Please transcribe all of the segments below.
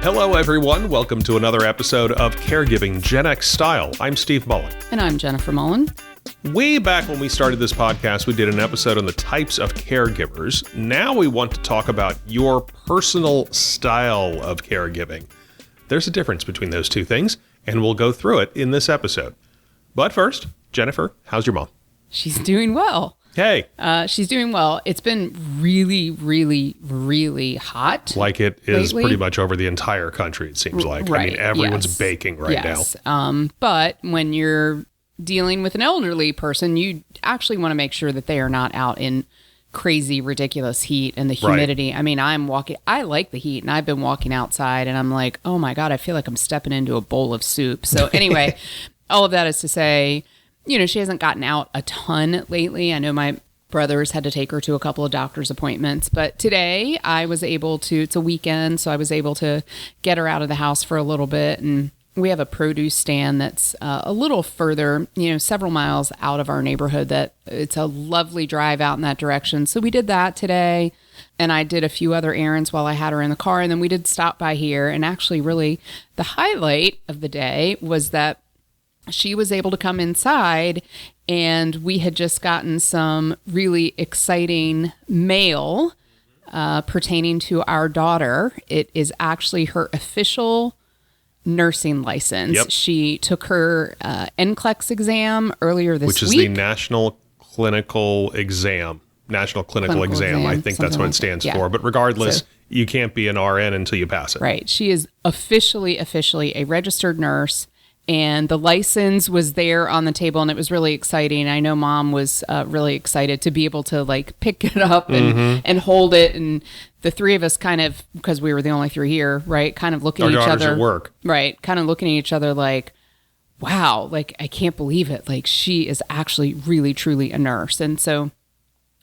Hello, everyone. Welcome to another episode of Caregiving Style. I'm Steve Mullen. And I'm Jennifer Mullen. Way back when we started this podcast, we did an episode on the types of caregivers. Now we want to talk about your personal style of caregiving. There's a difference between those two things, and we'll go through it in this episode. But first, Jennifer, how's your mom? She's doing well. Hey. She's doing well. It's been really, really, really hot. Like it is lately. Pretty much over the entire country, it seems like. Right. I mean, everyone's baking right now. But when you're dealing with an elderly person, you actually want to make sure that they are not out in crazy, ridiculous heat and the humidity. Right. I mean, I like the heat, and I've been walking outside and I'm like, oh my God, I feel like I'm stepping into a bowl of soup. So anyway, all of that is to say, she hasn't gotten out a ton lately. I know my brothers had to take her to a couple of doctor's appointments, but today I was able to, it's a weekend, so I was able to get her out of the house for a little bit. And we have a produce stand that's a little further, several miles out of our neighborhood, that it's a lovely drive out in that direction. So we did that today, and I did a few other errands while I had her in the car. And then we did stop by here. And actually, really, the highlight of the day was that she was able to come inside, and we had just gotten some really exciting mail pertaining to our daughter. It is actually her official nursing license. Yep. She took her NCLEX exam earlier this week. Which is the National Clinical Exam. National Clinical Exam. I think that's what it stands for. But regardless, you can't be an RN until you pass it. Right. She is officially a registered nurse. And the license was there on the table, and it was really exciting. I know Mom was really excited to be able to pick it up and hold it. And the three of us kind of, because we were the only three here, right, kind of looking at each other. Our daughters at work. Right, kind of looking at each other like, wow, I can't believe it. She is actually really, truly a nurse. And so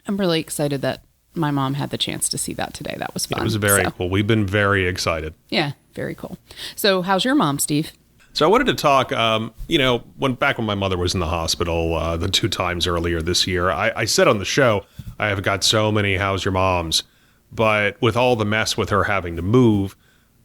I'm really excited that my mom had the chance to see that today. That was fun. It was very cool. We've been very excited. Yeah, very cool. So how's your mom, Steve? So I wanted to talk, when my mother was in the hospital the 2 times earlier this year, I said on the show, I have got so many how's your moms, but with all the mess with her having to move,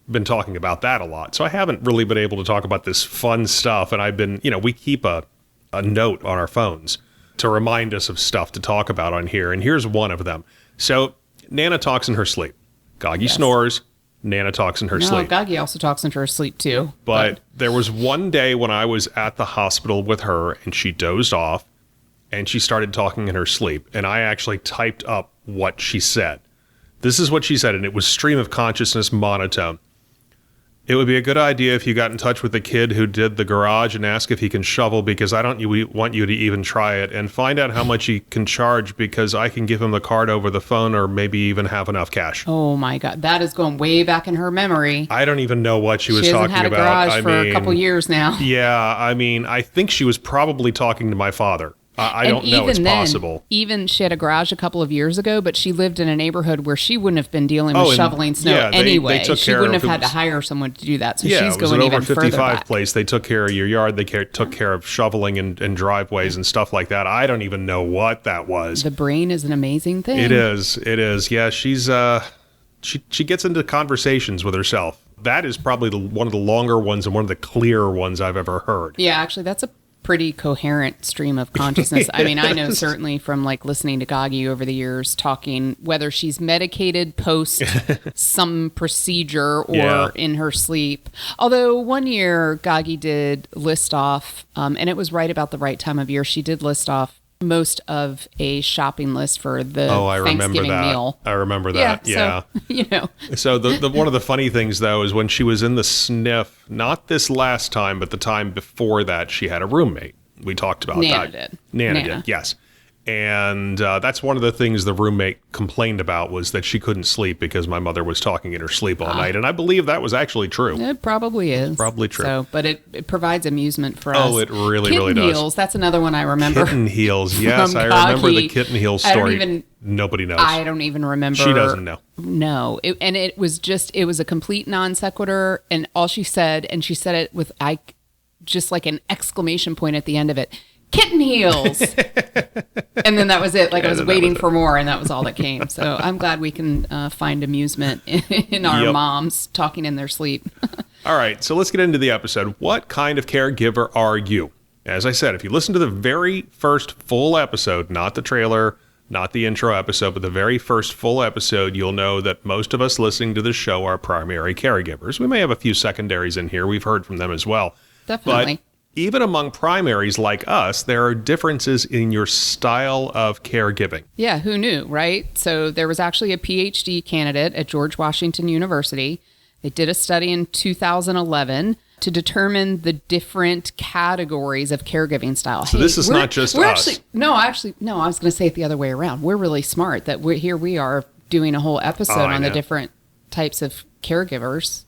been talking about that a lot. So I haven't really been able to talk about this fun stuff. And I've been, we keep a note on our phones to remind us of stuff to talk about on here. And here's one of them. So Nana talks in her sleep. Goggy snores. Nana talks in her sleep. Goggy also talks in her sleep too. But there was one day when I was at the hospital with her, and she dozed off, and she started talking in her sleep. And I actually typed up what she said. This is what she said, and it was stream of consciousness monotone. It would be a good idea if you got in touch with the kid who did the garage and ask if he can shovel, because I don't want you to even try it, and find out how much he can charge, because I can give him the card over the phone, or maybe even have enough cash. Oh my God. That is going way back in her memory. I don't even know what she was talking about. She hasn't had a garage for a couple years now. Yeah. I think she was probably talking to my father. I don't know. It's possible. Even she had a garage a couple of years ago, but she lived in a neighborhood where she wouldn't have been dealing with shoveling snow anyway. She wouldn't have had to hire someone to do that. So she's going even further back. It was an over 55 place. They took care of your yard. They took care of shoveling and driveways and stuff like that. I don't even know what that was. The brain is an amazing thing. It is. Yeah, she's she gets into conversations with herself. That is probably one of the longer ones and one of the clearer ones I've ever heard. Yeah, actually, that's a pretty coherent stream of consciousness. I mean, I know certainly from listening to Goggy over the years, talking whether she's medicated post some procedure or in her sleep. Although one year Goggy did list off, and it was right about the right time of year, she did list off most of a shopping list for the Thanksgiving meal. I remember that. Yeah. So, the one of the funny things though is when she was in the SNF, not this last time, but the time before that, she had a roommate. We talked about that. Nana did. Yes. And that's one of the things the roommate complained about, was that she couldn't sleep because my mother was talking in her sleep all night. And I believe that was actually true. It probably is. Probably true. So, but it provides amusement for us. Oh, it really Kitten does. Heels, that's another one I remember. Kitten Heels, yes. I remember the Kitten Heels story. Nobody knows. I don't even remember. She doesn't know. No. It was a complete non sequitur. And all she said, and she said it with just like an exclamation point at the end of it, kitten heels. And then that was it. Like I was waiting for more, and that was all that came. So I'm glad we can find amusement in our moms talking in their sleep. All right, so let's get into the episode. What kind of caregiver are you? As I said, if you listen to the very first full episode, not the trailer, not the intro episode, but the very first full episode, you'll know that most of us listening to the show are primary caregivers. We may have a few secondaries in here. We've heard from them as well. Definitely. But even among primaries like us, there are differences in your style of caregiving. Yeah, who knew, right? So there was actually a PhD candidate at George Washington University. They did a study in 2011 to determine the different categories of caregiving style. So this is not just us. I was going to say it the other way around. We're really smart that we are doing a whole episode on the different types of caregivers,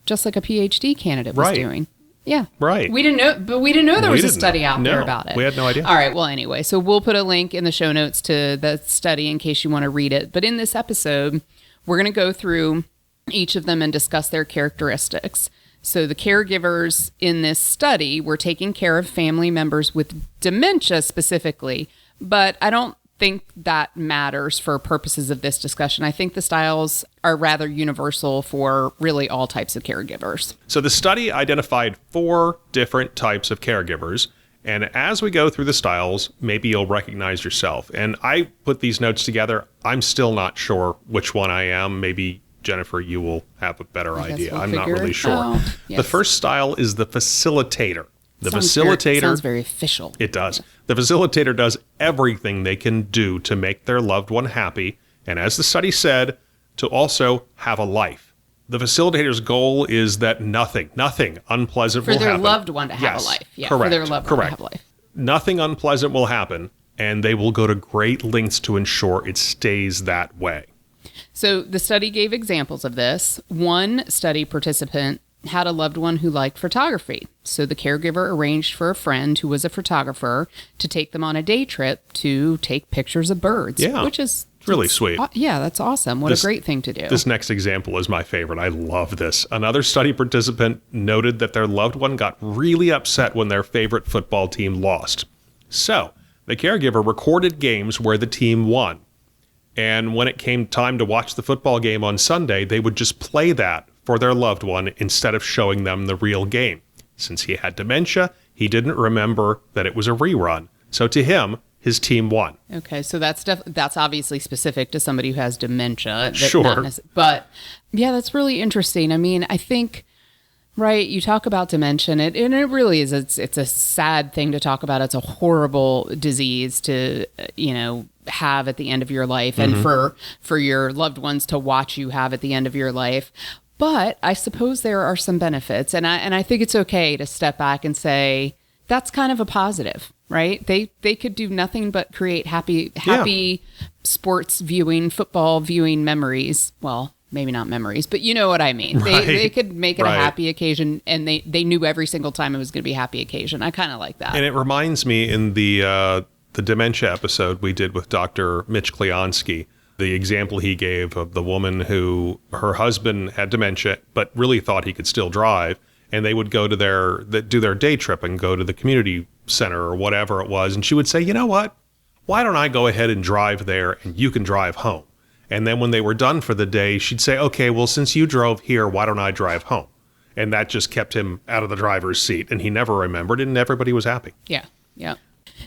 just like a PhD candidate was doing. Yeah. Right. We didn't know there was a study out there about it. We had no idea. All right. Well, anyway, so we'll put a link in the show notes to the study in case you want to read it. But in this episode, we're going to go through each of them and discuss their characteristics. So the caregivers in this study were taking care of family members with dementia specifically, but I don't think that matters for purposes of this discussion. I think the styles are rather universal for really all types of caregivers. So the study identified 4 different types of caregivers. And as we go through the styles, maybe you'll recognize yourself. And I put these notes together. I'm still not sure which one I am. Maybe Jennifer, you will have a better idea. I'm not really sure. Yes. The first style is the facilitator. The facilitator sounds very official. It does. The facilitator does everything they can do to make their loved one happy, and as the study said, to also have a life. The facilitator's goal is that nothing unpleasant will happen. For their loved one to have a life. Yeah, correct. For their loved one to have a life. Nothing unpleasant will happen, and they will go to great lengths to ensure it stays that way. So the study gave examples of this. One study participant had a loved one who liked photography. So the caregiver arranged for a friend who was a photographer to take them on a day trip to take pictures of birds. Which is really sweet. Yeah, that's awesome. What a great thing to do. This next example is my favorite. I love this. Another study participant noted that their loved one got really upset when their favorite football team lost. So the caregiver recorded games where the team won. And when it came time to watch the football game on Sunday, they would just play that for their loved one instead of showing them the real game. Since he had dementia, he didn't remember that it was a rerun. So to him, his team won. Okay, so that's obviously specific to somebody who has dementia. Sure. But yeah, that's really interesting. I mean, I think, right, you talk about dementia, and it really is, it's a sad thing to talk about. It's a horrible disease to, have at the end of your life, and for your loved ones to watch you have at the end of your life. But I suppose there are some benefits, and I think it's okay to step back and say that's kind of a positive, right? They could do nothing but create happy sports viewing, football viewing memories. Well, maybe not memories, but you know what I mean. Right. They could make it a happy occasion, and they knew every single time it was going to be a happy occasion. I kind of like that. And it reminds me in the dementia episode we did with Dr. Mitch Kleonsky, the example he gave of the woman who her husband had dementia but really thought he could still drive, and they would go to do their day trip and go to the community center or whatever it was, and she would say, you know what, why don't I go ahead and drive there and you can drive home? And then when they were done for the day, she'd say, okay, well, since you drove here, why don't I drive home? And that just kept him out of the driver's seat, and he never remembered, and everybody was happy. Yeah.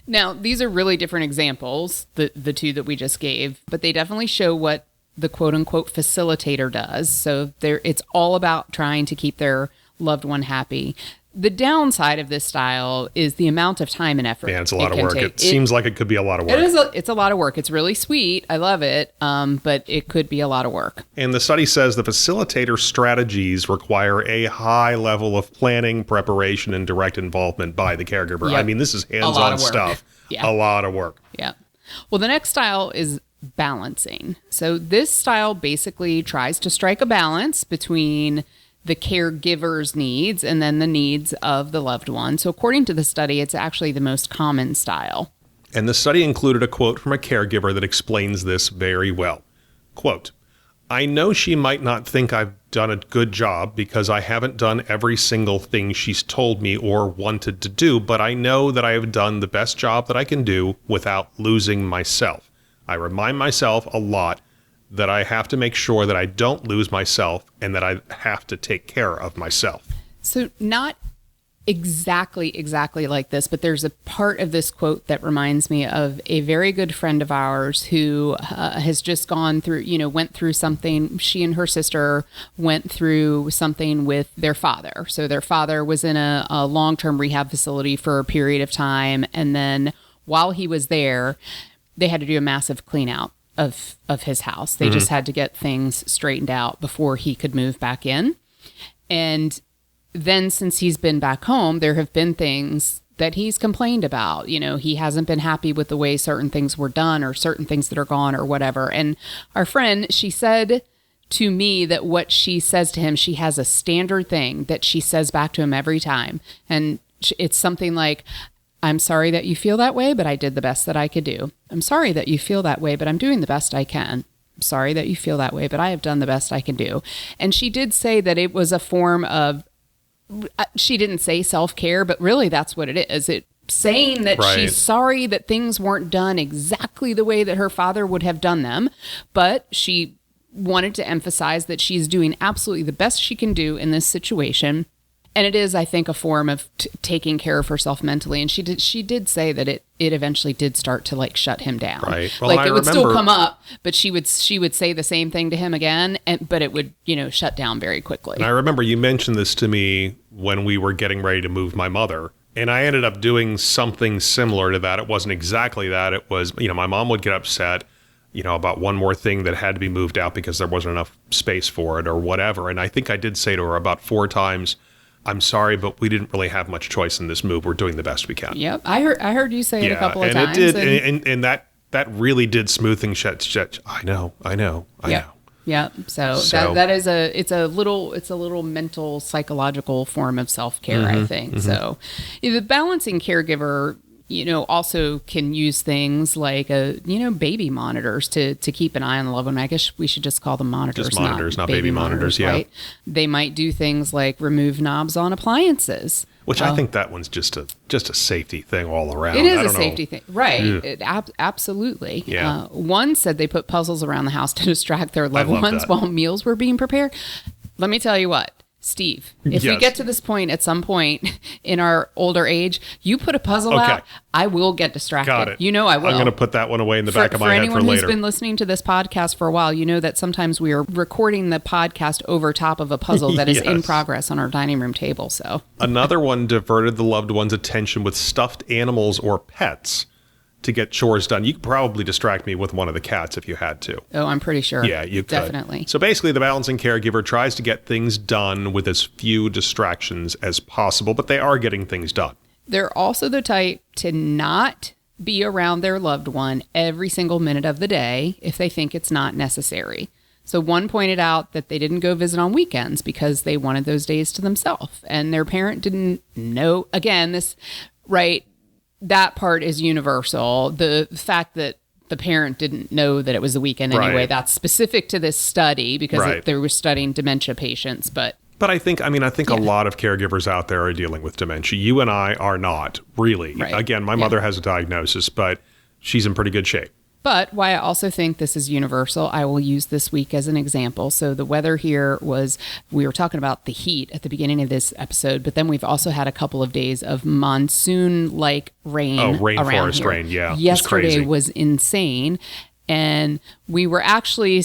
Now, these are really different examples, the two that we just gave, but they definitely show what the quote-unquote facilitator does. So it's all about trying to keep their loved one happy. The downside of this style is the amount of time and effort. Yeah, it's a lot of work. It seems like it could be a lot of work. It's a lot of work. It's really sweet. I love it, but it could be a lot of work. And the study says the facilitator strategies require a high level of planning, preparation, and direct involvement by the caregiver. Yep. I mean, this is hands-on stuff. Yeah. A lot of work. Yeah. Well, the next style is balancing. So this style basically tries to strike a balance between the caregiver's needs and then the needs of the loved one. So according to the study, it's actually the most common style. And the study included a quote from a caregiver that explains this very well. Quote, I know she might not think I've done a good job because I haven't done every single thing she's told me or wanted to do, but I know that I have done the best job that I can do without losing myself. I remind myself a lot that I have to make sure that I don't lose myself and that I have to take care of myself. So not exactly like this, but there's a part of this quote that reminds me of a very good friend of ours who has just gone through, went through something. She and her sister went through something with their father. So their father was in a long-term rehab facility for a period of time. And then while he was there, they had to do a massive clean out of his house. They just had to get things straightened out before he could move back in. And then since he's been back home, there have been things that he's complained about. He hasn't been happy with the way certain things were done or certain things that are gone or whatever. And our friend, she said to me that what she says to him, she has a standard thing that she says back to him every time. And it's something like, I'm sorry that you feel that way, but I did the best that I could do. I'm sorry that you feel that way, but I'm doing the best I can. I'm sorry that you feel that way, but I have done the best I can do. And she did say that it was a form of, she didn't say self-care, but really that's what it is. It saying that she's sorry that things weren't done exactly the way that her father would have done them, but she wanted to emphasize that she's doing absolutely the best she can do in this situation. And it is, I think, a form of taking care of herself mentally. And she did say that it eventually did start to shut him down. Right. Well, it would still come up, but she would say the same thing to him again, but it would, shut down very quickly. And I remember you mentioned this to me when we were getting ready to move my mother. And I ended up doing something similar to that. It wasn't exactly that. It was, my mom would get upset, about one more thing that had to be moved out because there wasn't enough space for it or whatever. And I think I did say to her about 4 times, I'm sorry, but we didn't really have much choice in this move. We're doing the best we can. Yep. I heard you say it a couple of times. It did. And that really did smooth things shut. I know. Yeah. So that is it's a little mental, psychological form of self-care, I think. So the balancing caregiver, also can use things like baby monitors to keep an eye on the loved one. I guess we should just call them monitors. Just monitors, not baby monitors. Yeah. Right? They might do things like remove knobs on appliances. Which I think that one's just a safety thing all around. It is a safety thing. Right. Absolutely. Yeah. One said they put puzzles around the house to distract their loved ones while meals were being prepared. Let me tell you what, Steve, if we get to this point at some point in our older age, you put a puzzle out, I will get distracted. Got it. I will. I'm going to put that one away in the back of my head for later. For anyone who's been listening to this podcast for a while, you know that sometimes we are recording the podcast over top of a puzzle that is in progress on our dining room table. So another one diverted the loved one's attention with stuffed animals or pets to get chores done. You could probably distract me with one of the cats if you had to. Oh, I'm pretty sure. Yeah, you could. Definitely. So basically, the balancing caregiver tries to get things done with as few distractions as possible, but they are getting things done. They're also the type to not be around their loved one every single minute of the day if they think it's not necessary. So one pointed out that they didn't go visit on weekends because they wanted those days to themselves. And their parent didn't know. Again, that part is universal. The fact that the parent didn't know that it was the weekend anyway, that's specific to this study because they were studying dementia patients. But I think a lot of caregivers out there are dealing with dementia. You and I are not, really. Right. Again, my mother has a diagnosis, but she's in pretty good shape. But why I also think this is universal, I will use this week as an example. So the weather here we were talking about the heat at the beginning of this episode, but then we've also had a couple of days of monsoon-like rain. Oh, rainforest rain, yeah. Yesterday was insane. And we were actually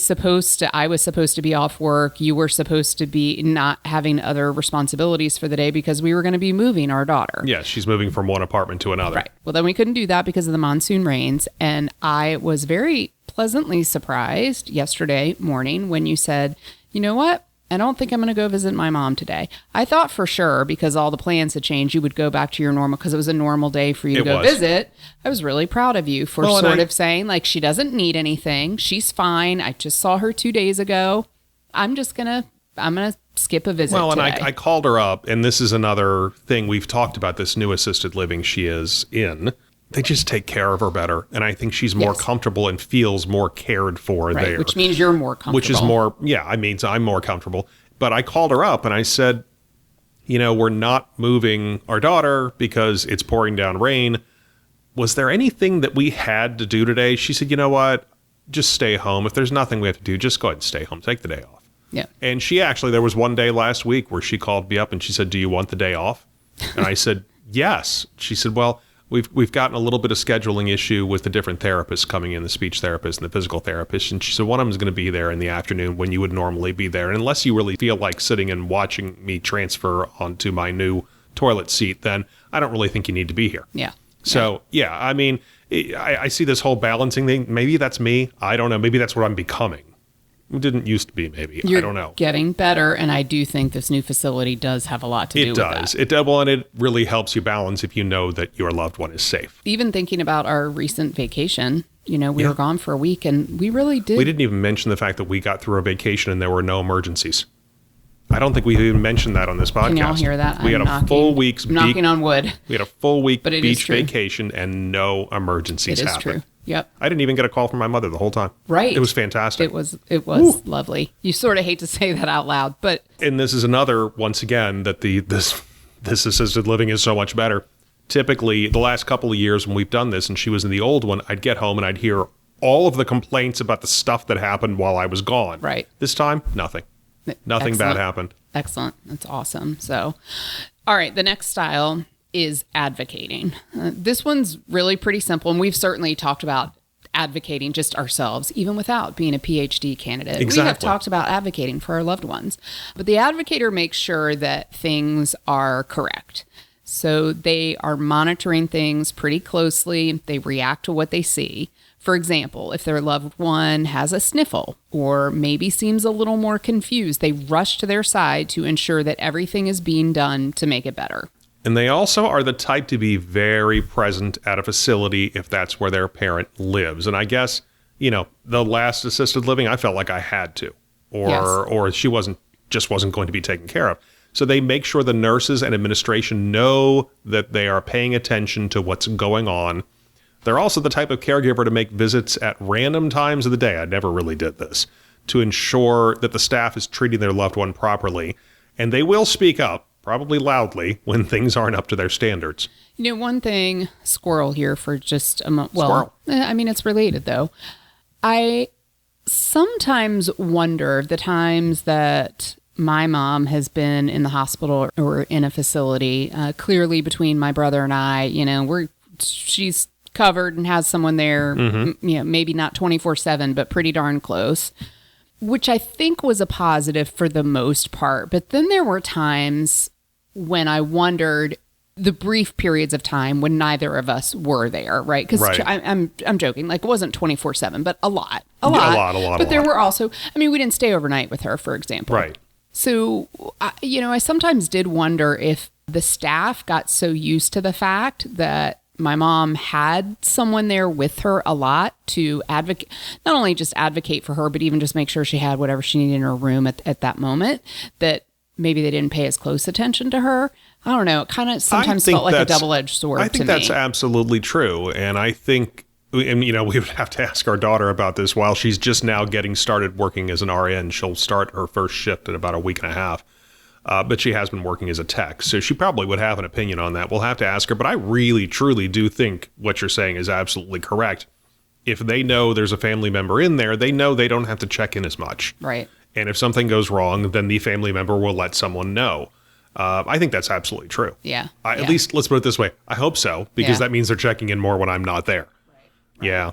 I was supposed to be off work. You were supposed to be not having other responsibilities for the day because we were going to be moving our daughter. Yeah, she's moving from one apartment to another. Right. Well, then we couldn't do that because of the monsoon rains. And I was very pleasantly surprised yesterday morning when you said, you know what? I don't think I'm going to go visit my mom today. I thought for sure, because all the plans had changed, you would go back to your normal, because it was a normal day for you to go visit. I was really proud of you for saying, she doesn't need anything. She's fine. I just saw her 2 days ago. I'm going to skip a visit today. And I called her up, and this is another thing. We've talked about this new assisted living she is in. they just take care of her better. And I think she's more comfortable and feels more cared for there. Which means you're more comfortable. Which is more, I mean, so I'm more comfortable. But I called her up and I said, we're not moving our daughter because it's pouring down rain. Was there anything that we had to do today? She said, you know what? Just stay home. If there's nothing we have to do, just go ahead and stay home. Take the day off. Yeah. And there was one day last week where she called me up and she said, do you want the day off? And I said, yes. She said, well, we've gotten a little bit of scheduling issue with the different therapists coming in, the speech therapist and the physical therapist. And she said, one of them is going to be there in the afternoon when you would normally be there. And unless you really feel like sitting and watching me transfer onto my new toilet seat, then I don't really think you need to be here. Yeah. So, I mean, I see this whole balancing thing. Maybe that's me. I don't know. Maybe that's what I'm becoming. It didn't used to be, maybe. I don't know. Getting better, and I do think this new facility does have a lot to do with that. It does. Well, and it really helps you balance if you know that your loved one is safe. Even thinking about our recent vacation, we were gone for a week, and we really did. We didn't even mention the fact that we got through a vacation and there were no emergencies. I don't think we even mentioned that on this podcast. Can y'all hear that? We had a full week's knocking on wood. We had a full week beach vacation and no emergencies happened. It is true. Yep. I didn't even get a call from my mother the whole time. Right. It was fantastic. It was lovely. You sort of hate to say that out loud, but. And this is another, once again, that this assisted living is so much better. Typically, the last couple of years when we've done this, and she was in the old one, I'd get home and I'd hear all of the complaints about the stuff that happened while I was gone. Right. This time, nothing. Nothing bad happened. Excellent. That's awesome. So, all right, the next style is advocating. This one's really pretty simple, and we've certainly talked about advocating just ourselves, even without being a PhD candidate. Exactly. We have talked about advocating for our loved ones. But the advocator makes sure that things are correct. So they are monitoring things pretty closely. They react to what they see. For example, if their loved one has a sniffle or maybe seems a little more confused, they rush to their side to ensure that everything is being done to make it better. And they also are the type to be very present at a facility if that's where their parent lives. And I guess, the last assisted living, I felt like I had to, or she wasn't going to be taken care of. So they make sure the nurses and administration know that they are paying attention to what's going on. They're also the type of caregiver to make visits at random times of the day. I never really did this, to ensure that the staff is treating their loved one properly. And they will speak up, probably loudly, when things aren't up to their standards. One thing, squirrel here for just a moment. Well, I mean, it's related though. I sometimes wonder the times that my mom has been in the hospital or in a facility. Clearly between my brother and I, she's covered and has someone there, maybe not 24/7, but pretty darn close, which I think was a positive for the most part. But then there were times when I wondered the brief periods of time when neither of us were there, right? Because I'm joking, like it wasn't 24/7, but a lot. But there were also, we didn't stay overnight with her, for example. Right. So, I sometimes did wonder if the staff got so used to the fact that my mom had someone there with her a lot to advocate, not only just advocate for her, but even just make sure she had whatever she needed in her room at that moment, that maybe they didn't pay as close attention to her. I don't know. It kind of sometimes felt like a double-edged sword to me. I think that's absolutely true. And I think, we would have to ask our daughter about this while she's just now getting started working as an RN. She'll start her first shift in about a week and a half. But she has been working as a tech, so she probably would have an opinion on that. We'll have to ask her, but I really, truly do think what you're saying is absolutely correct. If they know there's a family member in there, they know they don't have to check in as much. Right. And if something goes wrong, then the family member will let someone know. I think that's absolutely true. Yeah. At least, let's put it this way. I hope so, because that means they're checking in more when I'm not there. Right. Yeah.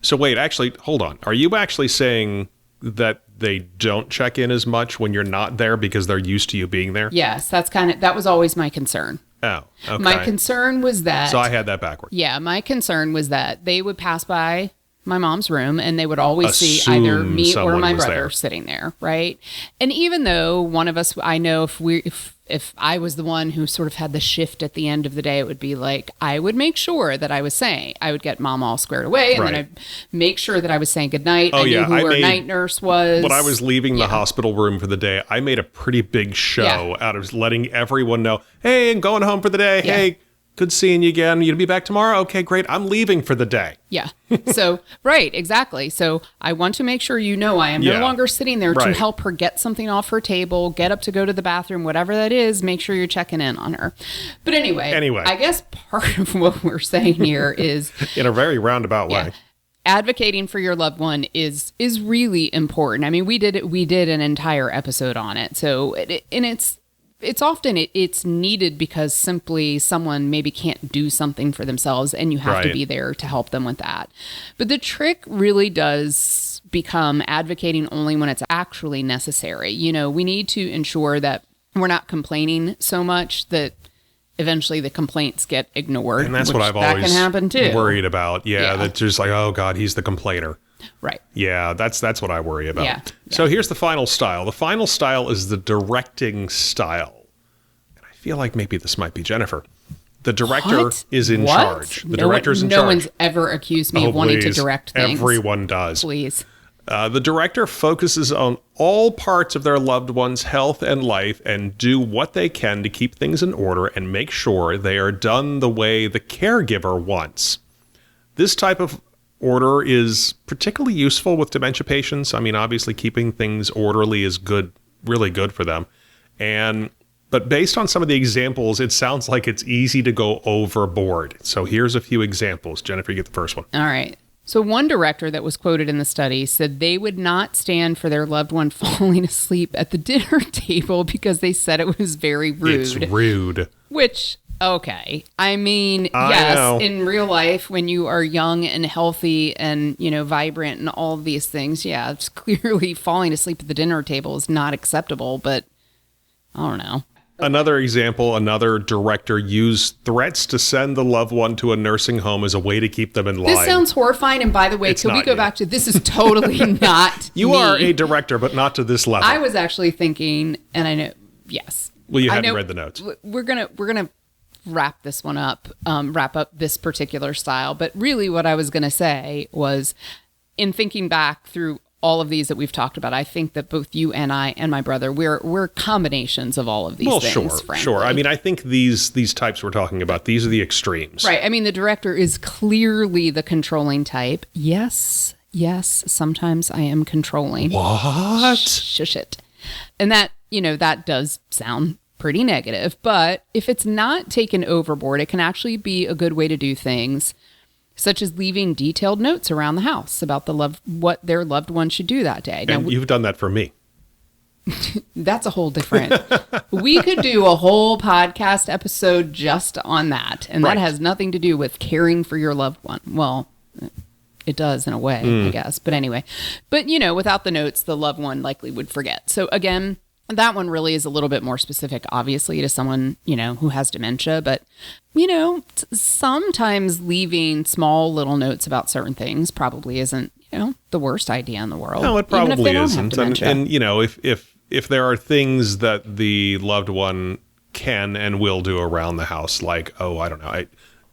So wait, actually, hold on. Are you actually saying that they don't check in as much when you're not there because they're used to you being there? Yes, that was always my concern. Oh, okay. My concern was that... So I had that backwards. Yeah, my concern was that they would pass by my mom's room and they would always see either me or my brother sitting there, right? And even though one of us, I know if I was the one who sort of had the shift at the end of the day, it would be like, I would make sure that I would get mom all squared away, and then I'd make sure that I was saying goodnight. I knew who her night nurse was. When I was leaving the hospital room for the day, I made a pretty big show out of letting everyone know, hey, I'm going home for the day. Hey, Good seeing you again. You gonna be back tomorrow? Okay, great. I'm leaving for the day. Yeah. So, right, exactly. So I want to make sure you know I am no longer sitting there to help her get something off her table, get up to go to the bathroom, whatever that is, make sure you're checking in on her. But anyway, I guess part of what we're saying here is... in a very roundabout way. Advocating for your loved one is really important. I mean, we did an entire episode on it. So, it's often it's needed because simply someone maybe can't do something for themselves and you have to be there to help them with that. But the trick really does become advocating only when it's actually necessary. You know, we need to ensure that we're not complaining so much that eventually the complaints get ignored. And that's what I've always can happen too. Worried about. Yeah, that's just like, oh God, he's the complainer. Right. Yeah, that's what I worry about. Yeah. So here's the final style. The final style is the directing style. And I feel like maybe this might be Jennifer. The director is in charge. The director's in charge. No one's ever accused me of wanting to direct things. Everyone does. Please. The director focuses on all parts of their loved one's health and life and do what they can to keep things in order and make sure they are done the way the caregiver wants. This type of order is particularly useful with dementia patients. I mean, obviously keeping things orderly is good, really good for them. But based on some of the examples, it sounds like it's easy to go overboard. So here's a few examples. Jennifer, you get the first one. All right. So one director that was quoted in the study said they would not stand for their loved one falling asleep at the dinner table because they said it was very rude. It's rude. Which... okay. I mean, yes, in real life, when you are young and healthy and, you know, vibrant and all of these things, yeah, it's clearly falling asleep at the dinner table is not acceptable, but I don't know. Another example, another director used threats to send the loved one to a nursing home as a way to keep them in line. This sounds horrifying. And by the way, can we go back to this is totally not You me. are a director, but not to this level. I was actually thinking, and I know, yes. Well, you hadn't read the notes. We're gonna wrap this one up, wrap up this particular style. But really what I was going to say was, in thinking back through all of these that we've talked about, I think that both you and I and my brother, we're combinations of all of these things, frankly. Sure. I mean, I think these types we're talking about, these are the extremes. Right. I mean, the director is clearly the controlling type. Yes, sometimes I am controlling. What? Shush it. And that, you know, that does sound pretty negative, but if it's not taken overboard, it can actually be a good way to do things, such as leaving detailed notes around the house about what their loved one should do that day. And you've done that for me. That's a whole different... we could do a whole podcast episode just on that, and that has nothing to do with caring for your loved one. Well, it does in a way, I guess. But anyway, you know, without the notes, the loved one likely would forget. So again, that one really is a little bit more specific, obviously, to someone, you know, who has dementia. But, you know, sometimes leaving small little notes about certain things probably isn't, you know, the worst idea in the world. No, it probably isn't. And, you know, if there are things that the loved one can and will do around the house, like, oh, I don't know, I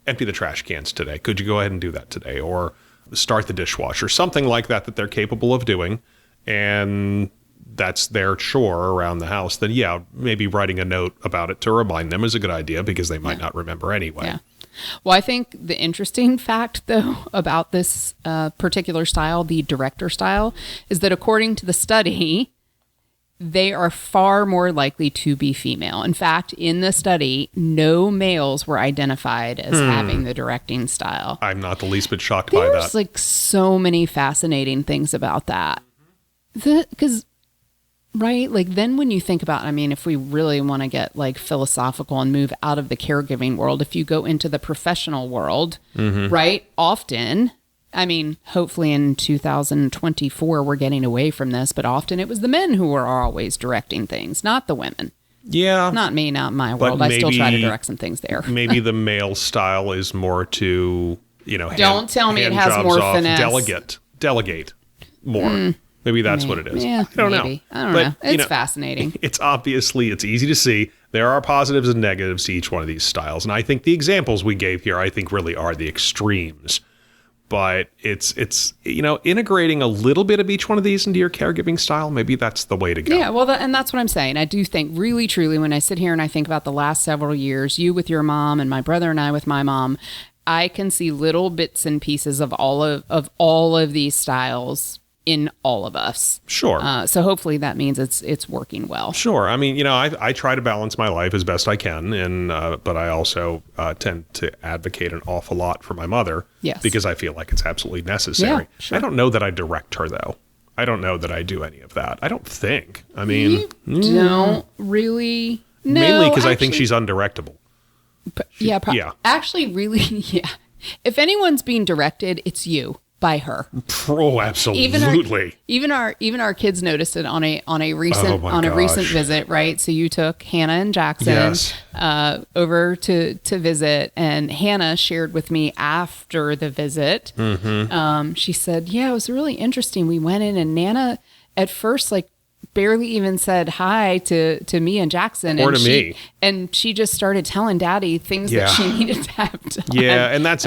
empty the trash cans today. Could you go ahead and do that today? Or start the dishwasher, something like that they're capable of doing. And that's their chore around the house, then yeah, maybe writing a note about it to remind them is a good idea because they might not remember anyway. Yeah. Well, I think the interesting fact, though, about this particular style, the director style, is that according to the study, they are far more likely to be female. In fact, in the study, no males were identified as having the directing style. I'm not the least bit shocked by that. There's like so many fascinating things about that. Because... right? Like then when you think about, I mean, if we really want to get like philosophical and move out of the caregiving world, if you go into the professional world, right? Often, I mean, hopefully in 2024, we're getting away from this, but often it was the men who were always directing things, not the women. Yeah. Not me, not my world. I still try to direct some things there. Maybe the male style is more to, you know, don't tell me it has more finesse. Delegate more. Maybe that's what it is. Yeah, I don't know. I don't know. It's fascinating. It's easy to see. There are positives and negatives to each one of these styles. And I think the examples we gave here, I think really are the extremes. But it's integrating a little bit of each one of these into your caregiving style. Maybe that's the way to go. Yeah, well, and that's what I'm saying. I do think really, truly, when I sit here and I think about the last several years, you with your mom and my brother and I with my mom, I can see little bits and pieces of all of these styles in all of us. Sure. So hopefully that means it's working well. Sure. I mean, I try to balance my life as best I can, and but I also tend to advocate an awful lot for my mother. Yes. Because I feel like it's absolutely necessary. Yeah, sure. I don't know that I direct her, though. I don't know that I do any of that. I don't think. I mean, you don't really. No, mainly because I think she's undirectable. Actually, really, yeah. If anyone's being directed, it's you by her. Oh, absolutely. Even our kids noticed it on a recent visit, right? So you took Hannah and Jackson over to visit, and Hannah shared with me after the visit. Mm-hmm. She said, "Yeah, it was really interesting. We went in, and Nana at first barely even said hi to me and Jackson, or to me, and she just started telling Daddy things that she needed to have done." Yeah, and that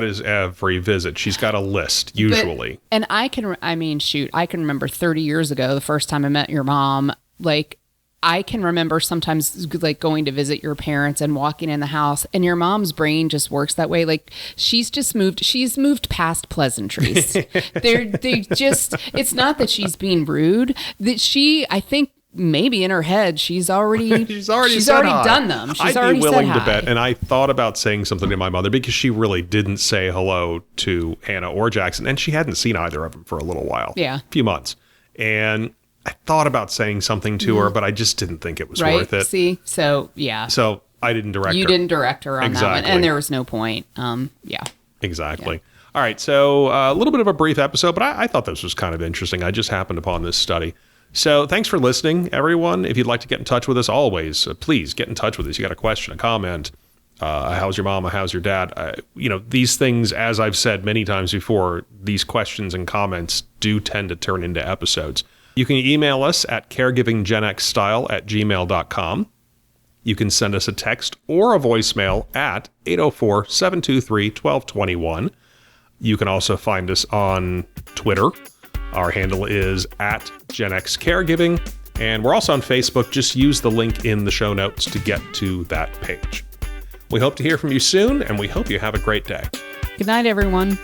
is every visit. She's got a list usually. And I can remember 30 years ago, the first time I met your mom. I can remember sometimes going to visit your parents and walking in the house, and your mom's brain just works that way. She's moved past pleasantries. It's not that she's being rude, that I think maybe in her head, she's already done them. I'd be willing to bet. And I thought about saying something to my mother because she really didn't say hello to Hannah or Jackson, and she hadn't seen either of them for a little while. Yeah. A few months. And I thought about saying something to her, but I just didn't think it was worth it. See? So, yeah. So I didn't direct her. You didn't direct her on that one, and there was no point. Exactly. Yeah. All right. So a little bit of a brief episode, but I thought this was kind of interesting. I just happened upon this study. So thanks for listening, everyone. If you'd like to get in touch with us, always, please get in touch with us. You got a question, a comment, how's your mom, how's your dad? These things, as I've said many times before, these questions and comments do tend to turn into episodes. You can email us at caregivinggenxstyle@gmail.com. You can send us a text or a voicemail at 804-723-1221. You can also find us on Twitter. Our handle is at GenXCaregiving. And we're also on Facebook. Just use the link in the show notes to get to that page. We hope to hear from you soon, and we hope you have a great day. Good night, everyone.